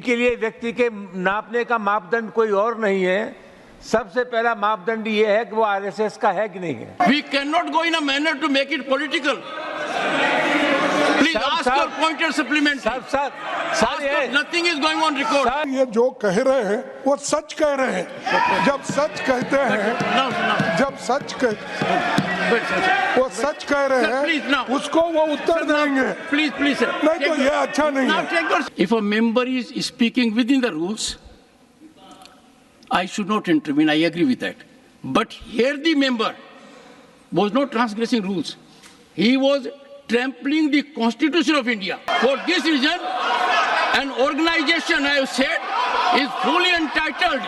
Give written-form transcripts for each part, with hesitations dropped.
इनके लिए व्यक्ति के नापने का मापदंड कोई और नहीं है। सबसे पहला मापदंड ये है कि वो आरएसएस का है कि नहीं है। We cannot go in a manner to make it political. Please ask your pointer supplement. Sir, nothing is going on record. ये जो कह रहे हैं वो सच कह रहे हैं। जब सच कहते हैं, जब सच वो सच कह रहे हैं, उसको वो उत्तर देंगे। Please, sir. नहीं तो ये अच्छा नहीं है। If a member is speaking within the rules, I should not intervene. I agree with that. But here the member was not transgressing rules. He was trampling the Constitution of India. For this reason, an organization, I have said, is fully entitled.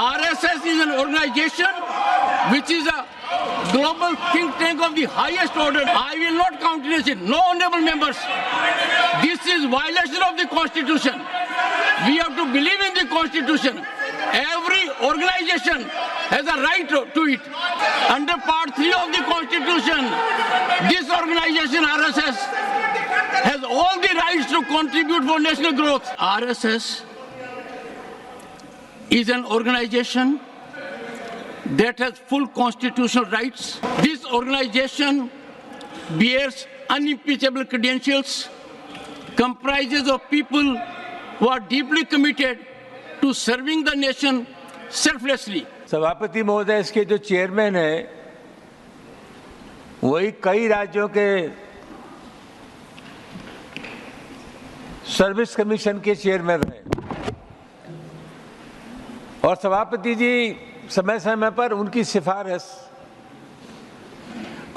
RSS is an organization which is a global think tank of the highest order. I will not countenance it. No, honorable members. This is violation of the Constitution. We have to believe in the Constitution. Every organization has a right to it. Under Part 3 of the Constitution, this organization, RSS, has all the rights to contribute for national growth. RSS is an organization that has full constitutional rights. This organization bears unimpeachable credentials, comprises of people who are deeply committed to serving the nation selflessly. सभापति महोदय, इसके जो chairman हैं वही कई राज्यों के service commission के चेयरमैन रहे और सभापति जी समय समय पर उनकी सिफारिश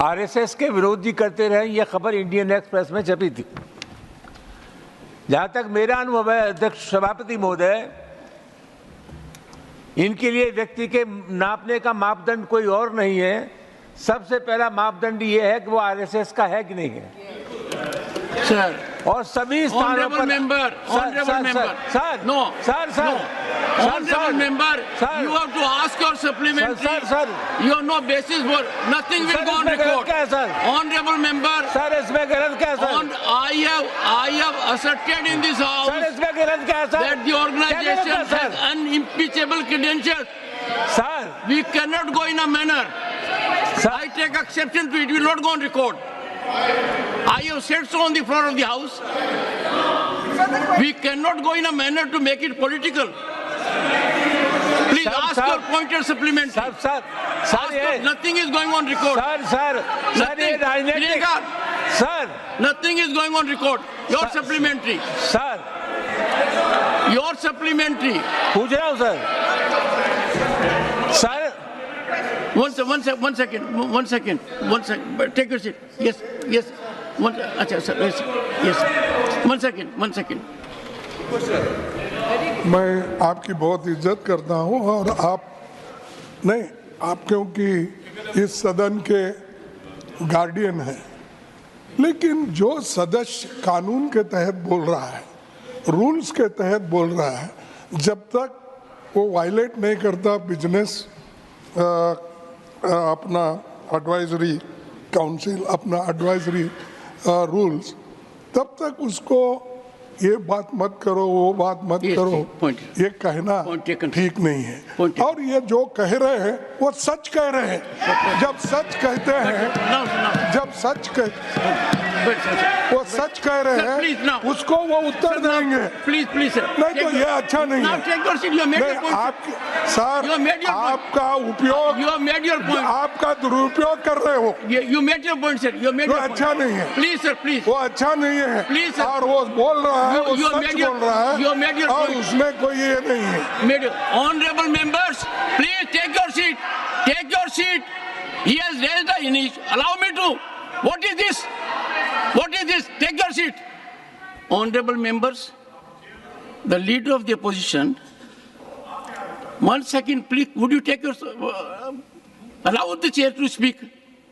आरएसएस के विरोध जी करते रहे। यह खबर इंडियन एक्सप्रेस में छपी थी। जहां तक मेरा अनुभव है अध्यक्ष सभापति महोदय, इनके लिए व्यक्ति के नापने का मापदंड कोई और नहीं है। सबसे पहला मापदंड ये है कि वो आरएसएस का है कि नहीं है। सर, और सभी स्थानों पर you have to ask your supplementary. You have no basis for nothing will go on record. Honorable member, इसमें गलत क्या sir? I have asserted in this house इसमें गलत क्या sir? that the organization has unimpeachable credentials. Sir, we cannot go in a manner. I take exception to it. Will not go on record. I have said so on the floor of the house. We cannot go in a manner to make it political. Please ask your pointer supplement. Nothing is going on record. Nothing is going on record. Your supplementary. Sir. Your supplementary. पूछ रहा हूँ sir. Sir. One second. Take your seat. Yes. अच्छा sir. Yes. One second. मैं आपकी बहुत इज्जत करता हूं और आप क्योंकि इस सदन के गार्डियन हैं, लेकिन जो सदस्य कानून के तहत बोल रहा है, रूल्स के तहत बोल रहा है, जब तक वो वायलेट नहीं करता बिजनेस अपना एडवाइजरी काउंसिल, अपना एडवाइजरी रूल्स, तब तक उसको ये बात मत करो, वो बात मत करो, ये कहना ठीक नहीं है। और ये जो कह रहे हैं वो सच कह रहे हैं। जब सच कहते हैं, वो सच कह रहे हैं, उसको वो उत्तर देंगे। Please sir. नहीं तो ये अच्छा नहीं है। आपका उपयोग, आपका दुरुपयोग कर रहे हो। You made your point, sir. You made your point. अच्छा नहीं है। Please, sir, please. वो अच्छा नहीं है। Please, sir. और वो बोल रहा है, वो सच बोल रहा है। You made your और point. उसमें कोई ये नहीं है। Honorable members, please take your seat. Take your seat. He has raised the initiative. Allow me to. What is this? Take your seat. Honorable members, the leader of the opposition. 1 second, please. Would you take your allow the chair to speak?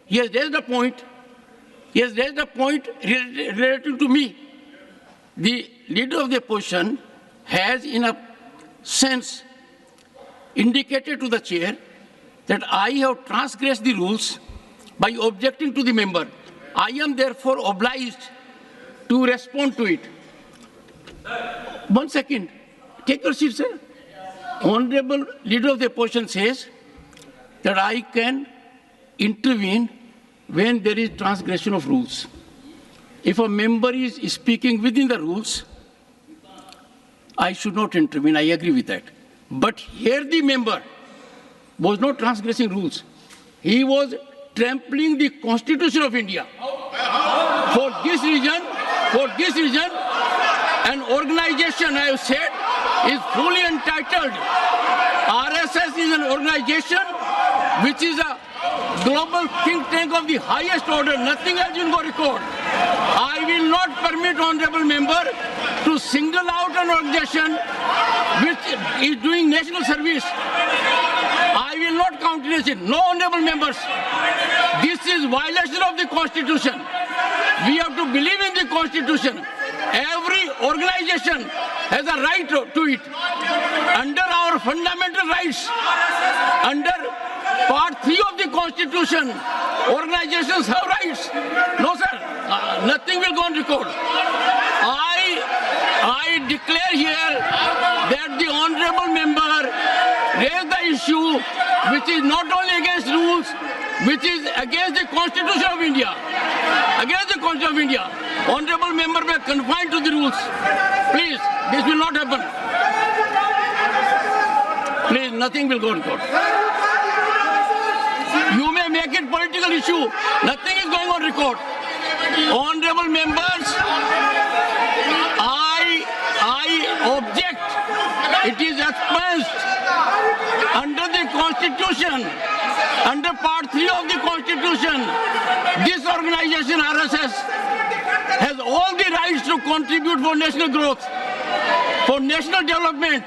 He has raised a point. Relating to me. The leader of the opposition has, in a sense, indicated to the chair that I have transgressed the rules by objecting to the member. I am therefore obliged to respond to it. 1 second. Take your seat, sir. Honorable Leader of the Opposition says that I can intervene when there is transgression of rules. If a member is speaking within the rules, I should not intervene. I agree with that. But here the member was not transgressing rules. He was trampling the Constitution of India. For this reason, an organization, I have said, is fully entitled. RSS is an organization which is a global think tank of the highest order. Nothing else will go record. I will not permit honorable member to single out an organization which is doing national service. I will not countenance it. No, honorable members. This is violation of the Constitution. We have to believe in the Constitution. Every organization has a right to it. Under our fundamental rights, under Part 3 of the Constitution, organizations have rights. No, sir. Nothing will go on record. I declare here that the honorable member raised the issue which is not only against rules, which is against the Constitution of India. Against the Constitution of India. Honorable member may confine to the rules. Please, this will not happen. Please, nothing will go on record. You may make it political issue. Nothing is going on record. Honorable members, I object. It is expensed under the Constitution, under Part 3 of the Constitution. This organization, RSS, has all the rights to contribute for national growth, for national development.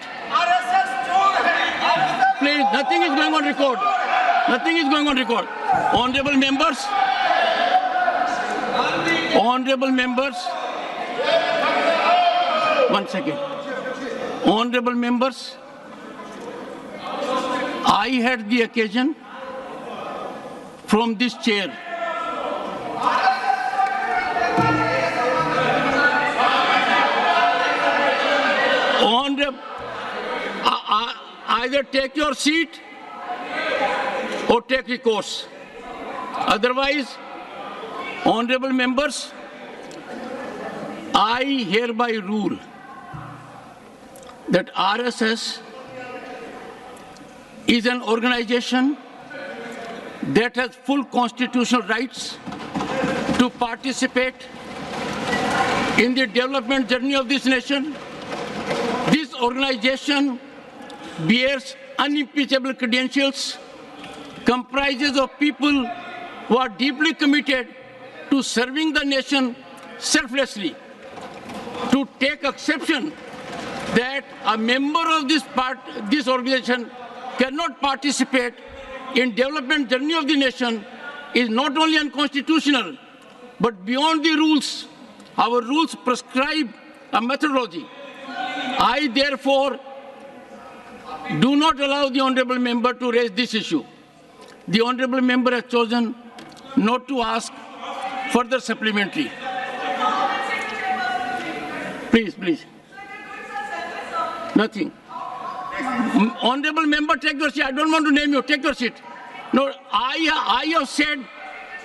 Please, nothing is going on record. Nothing is going on record. Honorable members, 1 second. Honorable members, I had the occasion from this chair either take your seat or take recourse. Otherwise, honorable members, I hereby rule that RSS is an organization that has full constitutional rights to participate in the development journey of this nation. This organization bears unimpeachable credentials, comprises of people who are deeply committed to serving the nation selflessly. To take exception that a member of this organization cannot participate in development journey of the nation is not only unconstitutional, but beyond the rules. Our rules prescribe a methodology. I therefore do not allow the honorable member to raise this issue. The honorable member has chosen not to ask further supplementary. Please. Nothing. Honorable member, take your seat. I don't want to name you. Take your seat. No, I have said,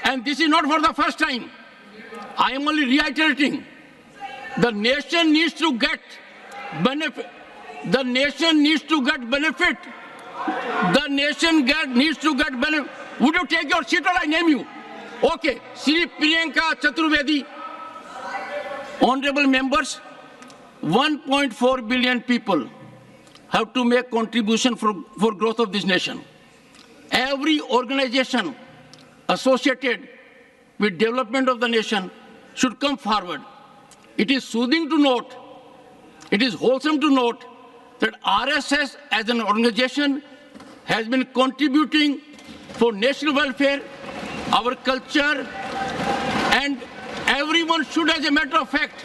and this is not for the first time, I am only reiterating, the nation needs to get benefit. The nation needs to get benefit. The nation needs to get benefit. Would you take your seat or I name you? Okay. Sri Priyanka Chaturvedi. Honorable members, 1.4 billion people have to make contribution for growth of this nation. Every organization associated with development of the nation should come forward. It is soothing to note, it is wholesome to note that RSS as an organization has been contributing for national welfare, our culture, and everyone should, as a matter of fact,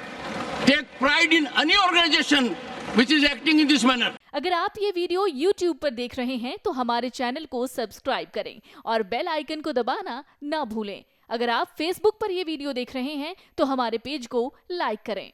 take pride in any organization which is acting in this manner. अगर आप ये video YouTube पर देख रहे हैं तो हमारे channel को सब्सक्राइब करें और बेल आइकन को दबाना ना भूलें। अगर आप Facebook पर ये वीडियो देख रहे हैं तो हमारे पेज को लाइक करें।